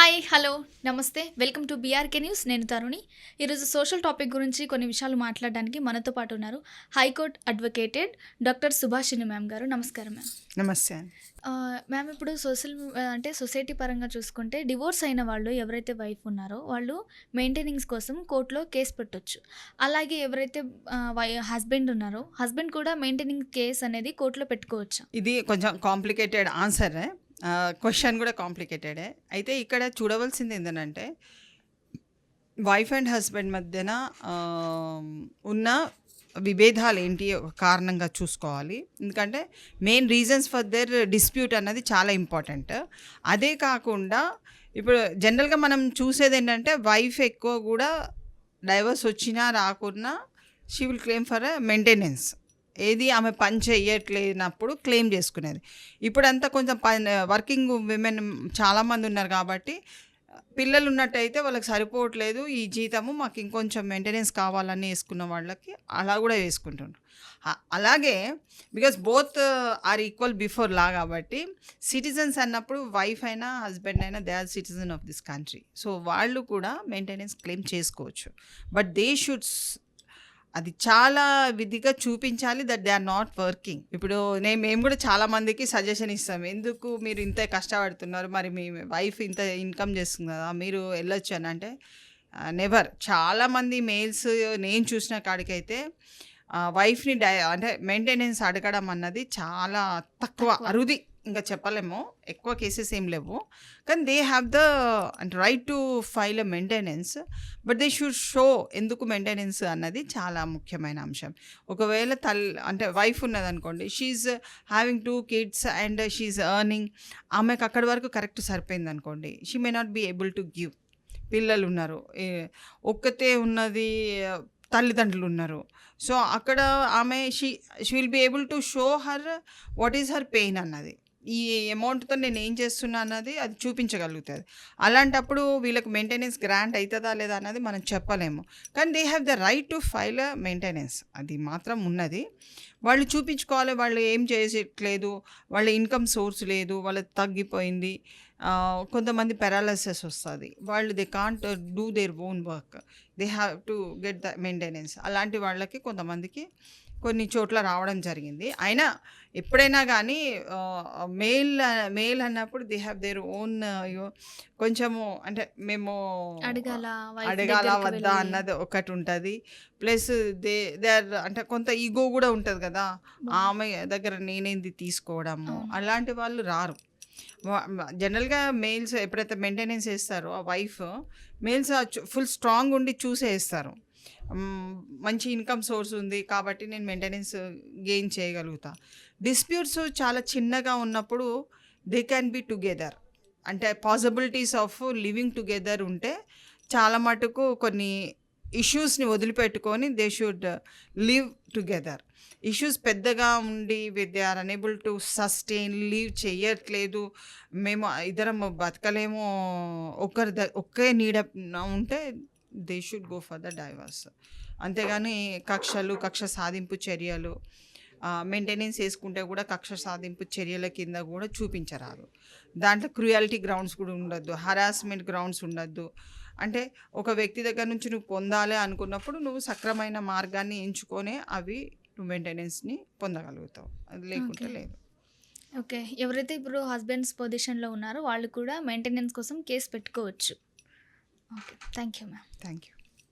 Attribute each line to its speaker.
Speaker 1: Hi hello నమస్తే welcome to BRK news. నేను తరుణి. ఈరోజు సోషల్ టాపిక్ గురించి కొన్ని విషయాలు మాట్లాడడానికి మనతో పాటు ఉన్నారు high court advocated doctor Subhashini ma'am గారు. నమస్కారం మ్యామ్.
Speaker 2: నమస్తే.
Speaker 1: మ్యామ్, ఇప్పుడు సొసైటీ పరంగా చూసుకుంటే డివోర్స్ అయిన వాళ్ళు ఎవరైతే వైఫ్ ఉన్నారో వాళ్ళు మెయింటెనెన్స్ కోసం కోర్టులో కేసు పెట్టొచ్చు. అలాగే ఎవరైతే హస్బెండ్ ఉన్నారో హస్బెండ్ కూడా మెయింటెనెన్స్ కేసు అనేది కోర్టులో పెట్టుకోవచ్చు.
Speaker 2: ఇది కొంచెం కాంప్లికేటెడ్ ఆన్సర్. క్వశ్చన్ కూడా కాంప్లికేటెడే. అయితే ఇక్కడ చూడవలసింది ఏంటంటే వైఫ్ అండ్ హస్బెండ్ మధ్యన ఉన్న విభేదాలు ఏంటి ఒక కారణంగా చూసుకోవాలి. ఎందుకంటే main reasons for their dispute అన్నది చాలా ఇంపార్టెంట్. అదే కాకుండా ఇప్పుడు జనరల్గా మనం చూసేది ఏంటంటే వైఫ్ ఎక్కువ కూడా డైవర్స్ వచ్చినా రాకున్నా she will claim for maintenance. ఏది ఆమె పని చేయట్లేనప్పుడు క్లెయిమ్ చేసుకునేది. ఇప్పుడంతా కొంచెం వర్కింగ్ విమెన్ చాలామంది ఉన్నారు కాబట్టి పిల్లలు ఉన్నట్టయితే వాళ్ళకి సరిపోవట్లేదు ఈ జీతము, మాకు ఇంకొంచెం మెయింటెనెన్స్ కావాలని వేసుకున్న వాళ్ళకి అలా కూడా వేసుకుంటున్నారు. అలాగే because both are equal before law కాబట్టి సిటిజన్స్ అన్నప్పుడు వైఫ్ అయినా హస్బెండ్ అయినా they are citizen of this country. So వాళ్ళు కూడా మెయింటెనెన్స్ క్లెయిమ్ చేసుకోవచ్చు. బట్ దే షుడ్స్ అది చాలా విధిగా చూపించాలి that they are not working. ఇప్పుడు మేము కూడా చాలామందికి సజెషన్ ఇస్తాం, ఎందుకు మీరు ఇంత కష్టపడుతున్నారు, మరి మీ వైఫ్ ఇంత ఇన్కమ్ చేస్తుంది కదా మీరు వెళ్ళొచ్చు అని. అంటే నెవర్. చాలామంది మెయిల్స్ నేను చూసిన కాడికైతే వైఫ్ని అంటే మెయింటెనెన్స్ అడగడం అన్నది చాలా తక్కువ, అరుది. ఇంకా చెప్పలేము, ఎక్కువ కేసెస్ ఏం లేవు. కానీ they have the right to file a maintenance, but they should show ఎందుకు మెయింటెనెన్స్ అన్నది చాలా ముఖ్యమైన అంశం. ఒకవేళ అంటే వైఫ్ ఉన్నదనుకోండి, she's having 2 kids and she's earning, ఆమెకు అక్కడి వరకు కరెక్ట్ సరిపోయింది అనుకోండి, she may not be able to give. పిల్లలు ఉన్నారు, ఒక్కతే ఉన్నది, తల్లిదండ్రులు ఉన్నారు. సో అక్కడ ఆమె she will be able to show her what is her pain అన్నది, ఈ అమౌంట్తో నేను ఏం చేస్తున్నా అన్నది అది చూపించగలుగుతుంది. అలాంటప్పుడు వీళ్ళకి మెయింటెనెన్స్ గ్రాంట్ అవుతుందా లేదా అన్నది మనం చెప్పలేము. కానీ they have the right to file maintenance, అది మాత్రం ఉన్నది. వాళ్ళు చూపించుకోవాలి, వాళ్ళు ఏం చేయట్లేదు, వాళ్ళ ఇన్కమ్ సోర్స్ లేదు, వాళ్ళకి తగ్గిపోయింది, కొంతమంది పారాలసిస్ వస్తుంది, వాళ్ళు they can't do their own work, they have to get the maintenance. అలాంటి వాళ్ళకి కొంతమందికి కొన్ని చోట్ల రావడం జరిగింది. అయినా ఎప్పుడైనా కానీ మేల్ అన్నప్పుడు దే హ్యావ్ దేర్ ఓన్ కొంచెము, అంటే మేము అడగాల వద్దా అన్నది ఒకటి ఉంటుంది. ప్లస్ దే ఆర్ అంటే కొంత ఈగో కూడా ఉంటుంది కదా, ఆమె దగ్గర నేనేంది తీసుకోవడము, అలాంటి వాళ్ళు రారు. జనరల్గా మెయిల్స్ ఎప్పుడైతే మెయింటెనెన్స్ చేస్తారో ఆ వైఫ్, మెయిల్స్ ఫుల్ స్ట్రాంగ్ ఉండి చూసే వేస్తారు. మంచి ఇన్కమ్ సోర్స్ ఉంది కాబట్టి నేను మెయింటెనెన్స్ గెయిన్ చేయగలుగుతా. డిస్ప్యూట్స్ చాలా చిన్నగా ఉన్నప్పుడు దే క్యాన్ బి టుగెదర్, అంటే పాసిబిలిటీస్ ఆఫ్ లివింగ్ టుగెదర్ ఉంటే చాలా మటుకు కొన్ని ఇష్యూస్ని వదిలిపెట్టుకొని they should live together. Issues పెద్దగా ఉండి they are unable to sustain, leave చేయట్లేదు, మేము ఇద్దరం బతకలేము, ఒకే నీడ ఉంటే they should go for the divorce. అంతేగాని కక్ష సాధింపు చర్యలు, మెయింటెనెన్స్ వేసుకుంటే కూడా కక్ష సాధింపు చర్యల కింద కూడా చూపించరాదు. దాంట్లో క్రూయాలిటీ గ్రౌండ్స్ కూడా ఉండద్దు, హరాస్మెంట్ గ్రౌండ్స్ ఉండద్దు. అంటే ఒక వ్యక్తి దగ్గర నుంచి నువ్వు పొందాలి అనుకున్నప్పుడు నువ్వు సక్రమైన మార్గాన్ని ఎంచుకొని అవి నువ్వు మెయింటెనెన్స్ని పొందగలుగుతావు, అది లేకుంటే లేదు.
Speaker 1: ఓకే, ఎవరైతే ఇప్పుడు హస్బెండ్స్ పొజిషన్లో ఉన్నారో వాళ్ళు కూడా మెయింటెనెన్స్ కోసం కేసు పెట్టుకోవచ్చు. Okay, thank you ma'am.
Speaker 2: Thank you.